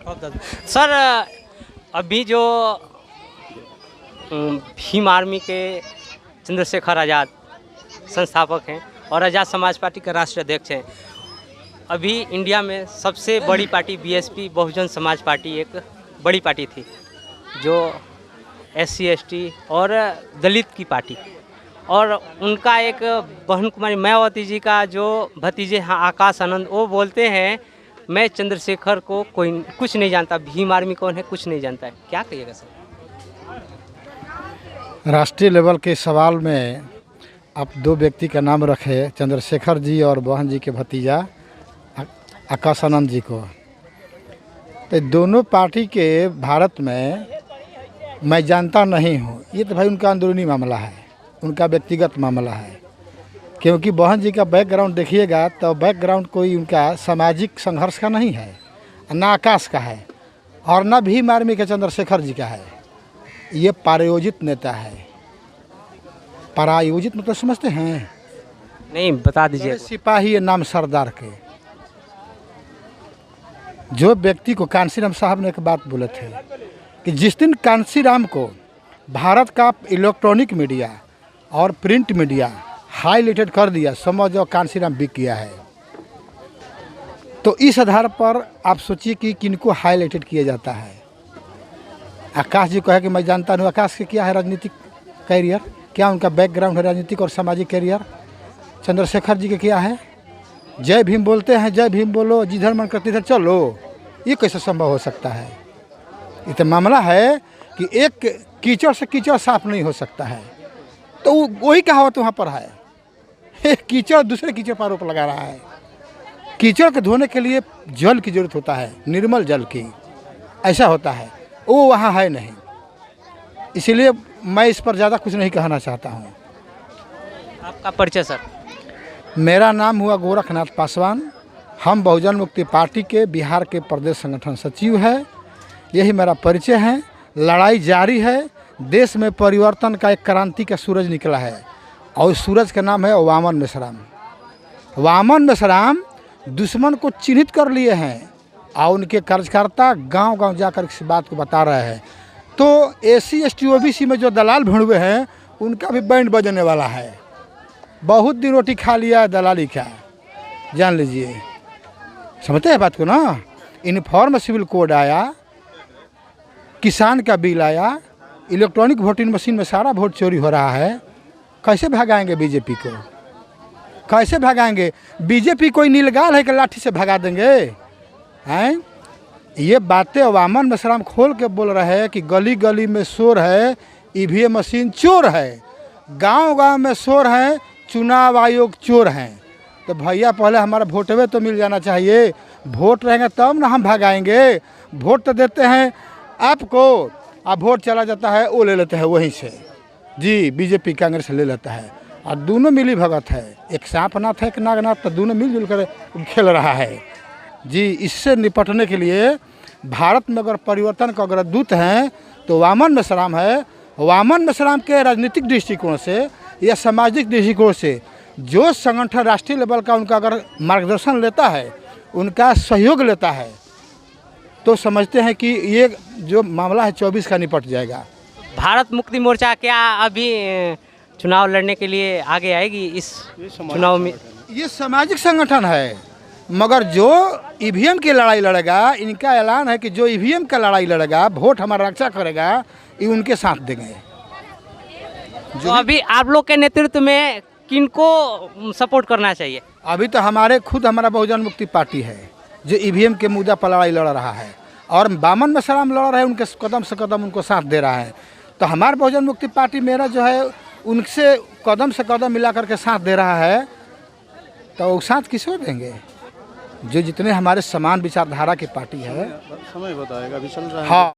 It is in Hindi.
सर अभी जो भीम आर्मी के चंद्रशेखर आज़ाद संस्थापक हैं और आज़ाद समाज पार्टी के राष्ट्रीय अध्यक्ष हैं। अभी इंडिया में सबसे बड़ी party BSP Bahujan Samaj party एक बड़ी पार्टी थी, जो SC ST और दलित की पार्टी, और उनका एक बहन कुमारी मायावती जी का जो भतीजे हैं आकाश आनंद, वो बोलते हैं मैं चंद्रशेखर को कोई कुछ नहीं जानता, भीम आर्मी कौन है कुछ नहीं जानता है। क्या कहिएगा सर? राष्ट्रीय लेवल के सवाल में आप दो व्यक्ति का नाम रखे, चंद्रशेखर जी और बहन जी के भतीजा आकाश आनंद जी को। तो दोनों पार्टी के भारत में मैं जानता नहीं हूँ, ये तो भाई उनका अंदरूनी मामला है, उनका व्यक्तिगत मामला है। क्योंकि बहन जी का बैकग्राउंड देखिएगा तो बैकग्राउंड कोई उनका सामाजिक संघर्ष का नहीं है, ना आकाश का है और ना भीम आर्मी के चंद्रशेखर जी का है। ये प्रायोजित नेता है। प्रायोजित मतलब समझते हैं? नहीं, बता दीजिए। सिपाही है नाम सरदार के। जो व्यक्ति को कांशीराम साहब ने एक बात बोले थे कि जिस दिन कांशीराम को भारत का इलेक्ट्रॉनिक मीडिया और प्रिंट मीडिया हाईलाइटेड कर दिया, समझ जाओ कांशीराम बिक गया है। तो इस आधार पर आप सोचिए कि किनको हाईलाइटेड किया जाता है। आकाश जी को है कि मैं जानता हूँ, आकाश के क्या है राजनीतिक कैरियर, क्या उनका बैकग्राउंड है राजनीतिक और सामाजिक कैरियर। चंद्रशेखर जी के क्या है? जय भीम बोलते हैं, जय भीम बोलो, जिधर मन करती इधर चलो। ये कैसे संभव हो सकता है? ये तो मामला है कि एक कीचड़ से कीचड़ साफ नहीं हो सकता है। तो वही कहावत वहाँ पर है, एक कीचड़ दूसरे कीचड़ पर आरोप लगा रहा है। कीचड़ को धोने के लिए जल की जरूरत होता है, निर्मल जल की, ऐसा होता है, वो वहाँ है नहीं। इसीलिए मैं इस पर ज़्यादा कुछ नहीं कहना चाहता हूँ। आपका परिचय सर? मेरा नाम हुआ गोरखनाथ पासवान। हम बहुजन मुक्ति पार्टी के बिहार के प्रदेश संगठन सचिव है। यही मेरा परिचय है। लड़ाई जारी है। देश में परिवर्तन का एक क्रांति का सूरज निकला है और उस सूरज का नाम है वामन मेश्राम। वामन मेश्राम दुश्मन को चिन्हित कर लिए हैं और उनके कार्यकर्ता गांव-गांव जाकर इस बात को बता रहे हैं। तो SC ST OBC में जो दलाल भिड़ुए हैं उनका भी बैंड बजने वाला है। बहुत दिन रोटी खा लिया है दलाली का, जान लीजिए। समझते हैं बात को ना? यूनिफॉर्म सिविल कोड आया, किसान का बिल आया, इलेक्ट्रॉनिक वोटिंग मशीन में सारा वोट चोरी हो रहा है। कैसे भगाएंगे बीजेपी को? कैसे भगाएंगे? बीजेपी कोई नीलगाल है कि लाठी से भगा देंगे? हैं? ये बातें वामन मेश्राम खोल के बोल रहे हैं कि गली गली में शोर है, EVM मशीन चोर है, गांव-गांव में शोर है, चुनाव आयोग चोर हैं। तो भैया पहले हमारा वोटवे तो मिल जाना चाहिए। वोट रहेंगे तब ना हम भगाएंगे। वोट तो देते हैं आपको, अब वोट चला जाता है वो ले लेते हैं वहीं से। जी, बीजेपी कांग्रेस ले लेता है और दोनों मिली भगत है। एक सांपनाथ है, एक नागनाथ, तो दोनों मिलजुल कर खेल रहा है। जी, इससे निपटने के लिए भारत में अगर परिवर्तन का अगर दूत हैं तो वामन मेश्राम है। वामन मेश्राम के राजनीतिक दृष्टिकोण से या सामाजिक दृष्टिकोण से जो संगठन राष्ट्रीय लेवल का उनका अगर मार्गदर्शन लेता है, उनका सहयोग लेता है, तो समझते हैं कि ये जो मामला है 24 का निपट जाएगा। भारत मुक्ति मोर्चा क्या अभी चुनाव लड़ने के लिए आगे आएगी इस चुनाव में? ये सामाजिक संगठन है, मगर जो EVM की लड़ाई लड़ेगा, इनका ऐलान है कि जो EVM का लड़ाई लड़ेगा, वोट हमारा रक्षा करेगा, ये उनके साथ देंगे। तो अभी आप लोग के नेतृत्व में किनको सपोर्ट करना चाहिए? अभी तो हमारा बहुजन मुक्ति पार्टी है जो EVM के मुद्दा पर लड़ाई लड़ रहा है और वामन मेश्राम लड़ रहे हैं, उनके कदम से कदम उनको साथ दे रहा है। तो हमारा बहुजन मुक्ति पार्टी मेरा जो है उनसे कदम से कदम मिला करके साथ दे रहा है। तो वो साथ किसको देंगे? जो जितने हमारे समान विचारधारा की पार्टी है। समय बताएगा, अभी चल रहा है। हाँ।